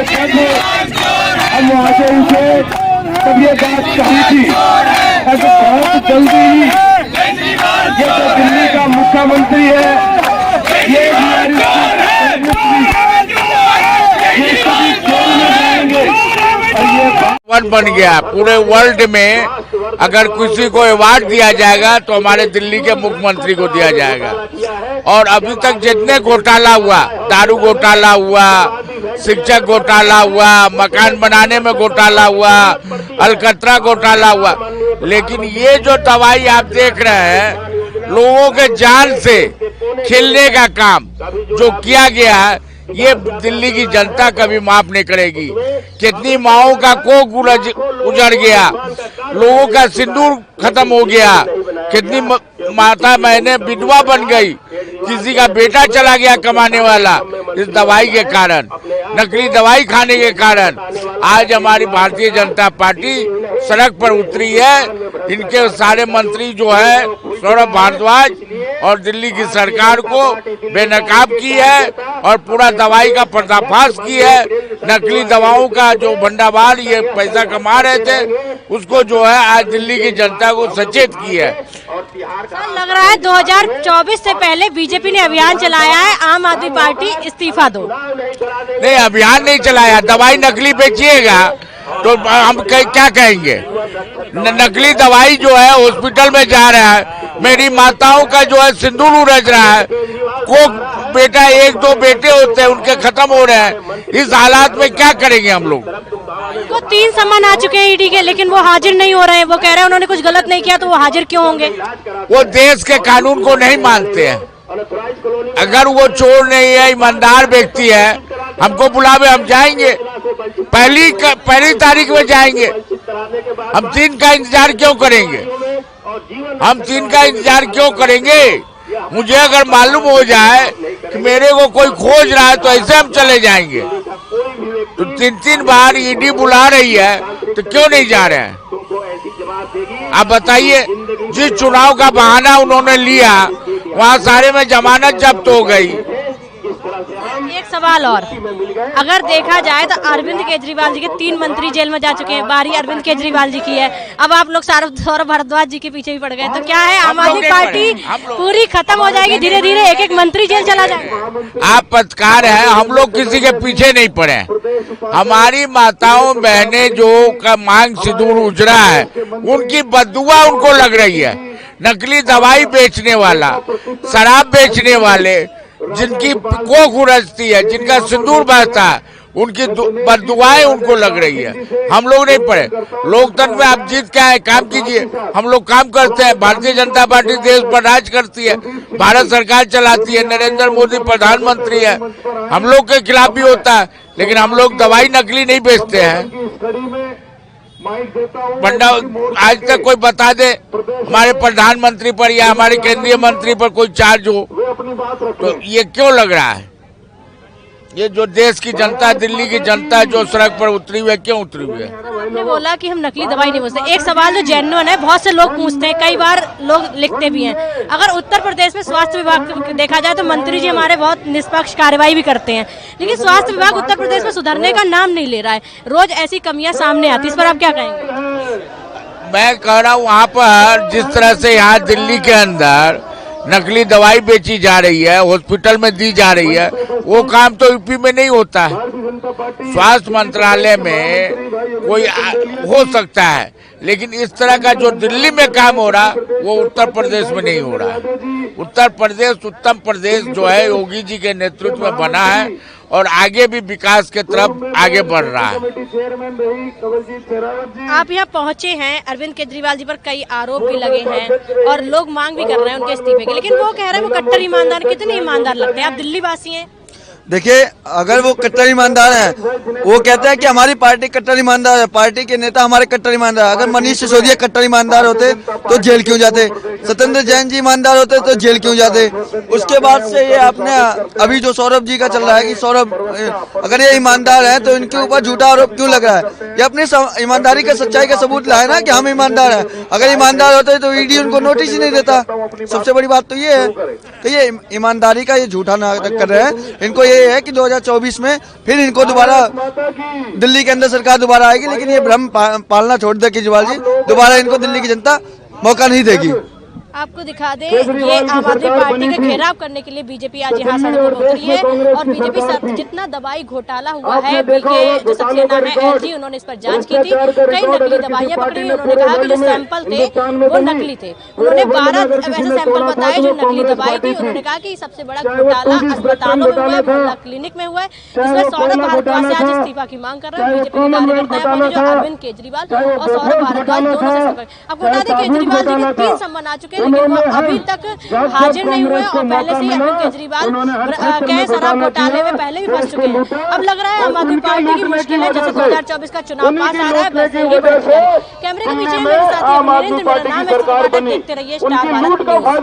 जब हम वहाँ से उठे तब ये बात कही थी, बहुत जल्दी ही ये जो दिल्ली का मुख्यमंत्री है ये बन गया। पूरे वर्ल्ड में अगर किसी को अवार्ड दिया जाएगा तो हमारे दिल्ली के मुख्यमंत्री को दिया जाएगा। और अभी तक जितने घोटाला हुआ, दारू घोटाला हुआ, शिक्षक घोटाला हुआ, मकान बनाने में घोटाला हुआ, अलकतरा घोटाला हुआ, लेकिन ये जो दवाई आप देख रहे हैं, लोगों के जान से खेलने का काम जो किया गया है, ये दिल्ली की जनता कभी माफ नहीं करेगी। कितनी माओं का कोख उजड़ गया, लोगों का सिंदूर खत्म हो गया, कितनी माता बहनें विधवा बन गई, किसी का बेटा चला गया कमाने वाला इस दवाई के कारण, नकली दवाई खाने के कारण। आज हमारी भारतीय जनता पार्टी सड़क पर उतरी है। इनके सारे मंत्री जो है सौरभ भारद्वाज और दिल्ली की सरकार को बेनकाब की है और पूरा दवाई का पर्दाफाश की है। नकली दवाओं का जो भंडार ये पैसा कमा रहे थे उसको जो है आज दिल्ली की जनता को सचेत की है। लग रहा है 2024 से पहले बीजेपी ने अभियान चलाया है, आम आदमी पार्टी इस्तीफा दो। नहीं, अभियान नहीं चलाया। दवाई नकली बेचिएगा तो हम क्या कहेंगे? नकली दवाई जो है हॉस्पिटल में जा रहा है, मेरी माताओं का जो है सिंदूर उड़ज रहा है, को बेटा एक दो बेटे होते हैं उनके खत्म हो रहे हैं। इस हालात में क्या करेंगे हम लोग? वो 3 सम्मन आ चुके हैं ईडी के, लेकिन वो हाजिर नहीं हो रहे हैं। वो कह रहे हैं उन्होंने कुछ गलत नहीं किया, तो वो हाजिर क्यों होंगे? वो देश के कानून को नहीं मानते हैं। अगर वो चोर नहीं है, ईमानदार व्यक्ति है, हमको बुलावे, हम जाएंगे। पहली तारीख में जाएंगे। हम 3 का इंतजार क्यों करेंगे? हम 3 का इंतजार क्यों करेंगे? मुझे अगर मालूम हो जाए कि मेरे को कोई खोज रहा है तो ऐसे हम चले जाएंगे। तो 3 बार ईडी बुला रही है तो क्यों नहीं जा रहे हैं? आप बताइए। जिस चुनाव का बहाना उन्होंने लिया वहाँ सारे में जमानत जब्त हो गई। एक सवाल और, अगर देखा जाए तो अरविंद केजरीवाल जी के 3 मंत्री जेल में जा चुके हैं, बारी अरविंद केजरीवाल जी की है। अब आप लोग सौरभ भारद्वाज जी के पीछे भी पड़ गए, तो क्या है आम आदमी पार्टी पूरी खत्म हो जाएगी? धीरे धीरे एक मंत्री जेल चला जाएगा। आप पत्रकार हैं, हम लोग किसी के पीछे नहीं पड़े। हमारी माताओं बहनें जो का मांग सिंदूर उजड़ा है, उनकी बददुआ उनको लग रही है। नकली दवाई बेचने वाला, शराब बेचने वाले, जिनकी कोख उड़जती है, जिनका सिंदूर बहता है, उनकी बददुआएं उनको लग रही है। हम लोग नहीं पड़े। लोकतंत्र में आप जीत क्या है, काम कीजिए। हम लोग काम करते हैं। भारतीय जनता पार्टी देश पर राज करती है, भारत सरकार चलाती है, नरेंद्र मोदी प्रधानमंत्री है। हम लोग के खिलाफ भी होता है, लेकिन हम लोग दवाई नकली नहीं बेचते हैं। बंडा आज तक कोई बता दे हमारे प्रधानमंत्री पर या हमारे केंद्रीय मंत्री पर कोई चार्ज हो, तो ये क्यों लग रहा है? ये जो देश की जनता, दिल्ली की जनता जो सड़क पर उतरी हुई है, क्यों उतरी हुई है? आपने बोला कि हम नकली दवाई नहीं बेचते। एक सवाल जो जेन्युइन है, बहुत से लोग पूछते हैं, कई बार लोग लिखते भी हैं, अगर उत्तर प्रदेश में स्वास्थ्य विभाग देखा जाए तो मंत्री जी हमारे बहुत निष्पक्ष कार्रवाई भी करते हैं, लेकिन स्वास्थ्य विभाग उत्तर प्रदेश में सुधरने का नाम नहीं ले रहा है। रोज ऐसी कमियां सामने आती, इस पर आप क्या कहेंगे? मैं कह रहा हूँ वहाँ पर जिस तरह से यहाँ दिल्ली के अंदर नकली दवाई बेची जा रही है, हॉस्पिटल में दी जा रही है, वो काम तो यूपी में नहीं होता है। स्वास्थ्य मंत्रालय में कोई हो सकता है, लेकिन इस तरह का जो दिल्ली में काम हो रहा वो उत्तर प्रदेश में नहीं हो रहा है। उत्तर प्रदेश, उत्तम प्रदेश जो है योगी जी के नेतृत्व में बना है और आगे भी विकास के तरफ आगे बढ़ रहा है। आप यहाँ पहुँचे हैं, अरविंद केजरीवाल जी पर कई आरोप भी लगे हैं और लोग मांग भी कर रहे हैं उनके इस्तीफे के, लेकिन वो कह रहे हैं वो कट्टर ईमानदार। कितने ईमानदार लगते हैं? आप दिल्ली वासी हैं। देखिए, अगर वो कट्टर ईमानदार है, वो कहते हैं कि हमारी पार्टी कट्टर ईमानदार है, पार्टी के नेता हमारे कट्टर ईमानदार। अगर मनीष सिसोदिया कट्टर ईमानदार होते तो जेल क्यों जाते? सत्येंद्र जैन जी ईमानदार होते तो जेल क्यों जाते? उसके बाद से ये आपने अभी जो सौरभ जी का चल रहा है कि सौरभ अगर ये ईमानदार है तो इनके ऊपर झूठा आरोप क्यों लग रहा है? ये अपनी ईमानदारी का, सच्चाई का सबूत लाए ना कि हम ईमानदार हैं। अगर ईमानदार होते तो ईडी उनको नोटिस ही नहीं देता। सबसे बड़ी बात तो ये है कि ये ईमानदारी का ये झूठा नाटक कर रहे हैं। इनको ये ये है कि 2024 में फिर इनको दोबारा दिल्ली के अंदर सरकार दोबारा आएगी, लेकिन ये भ्रम पालना छोड़ दे केजरीवाल जी, दोबारा इनको दिल्ली की जनता मौका नहीं देगी। आपको दिखा दें, ये आम आदमी पार्टी का घेराव करने के लिए बीजेपी आज यहाँ सड़कों पर उतरी है और बीजेपी जितना दवाई घोटाला हुआ है, बीके जो सक्सेना है एलजी, उन्होंने इस पर जांच की थी, कई नकली दवाइयां पकड़ी। उन्होंने कहा कि जो सैंपल थे वो नकली थे। उन्होंने 12 ऐसे सैंपल बताए जो नकली दवाई थी। उन्होंने कहा कि सबसे बड़ा घोटाला अस्पतालों में हुआ है, मोहल्ला क्लिनिक में हुआ है, जिसमें सौरभ भारद्वाज से आज इस्तीफा की मांग कर रहे हैं बीजेपी के कार्यकर्ता हैं, जो अरविंद केजरीवाल और सौरभ भारद्वाज दोनों से संपर्क। अब बता दें, केजरीवाल जी के 3 सम्मन आ चुके हैं, लेकिन वो अभी तक हाजिर नहीं हुए और पहले से ही अरविंद केजरीवाल गए शराब घोटाले में पहले भी फंस चुके हैं। अब लग रहा है आम आदमी पार्टी की मुश्किल है, जैसे 2024 का चुनाव पास आ रहा है वैसे ही बढ़ रहा है। कैमरे के पीछे मेरे साथी नरेंद्र, मेरा नाम है, देखते रहिए स्टार भारत न्यूज़।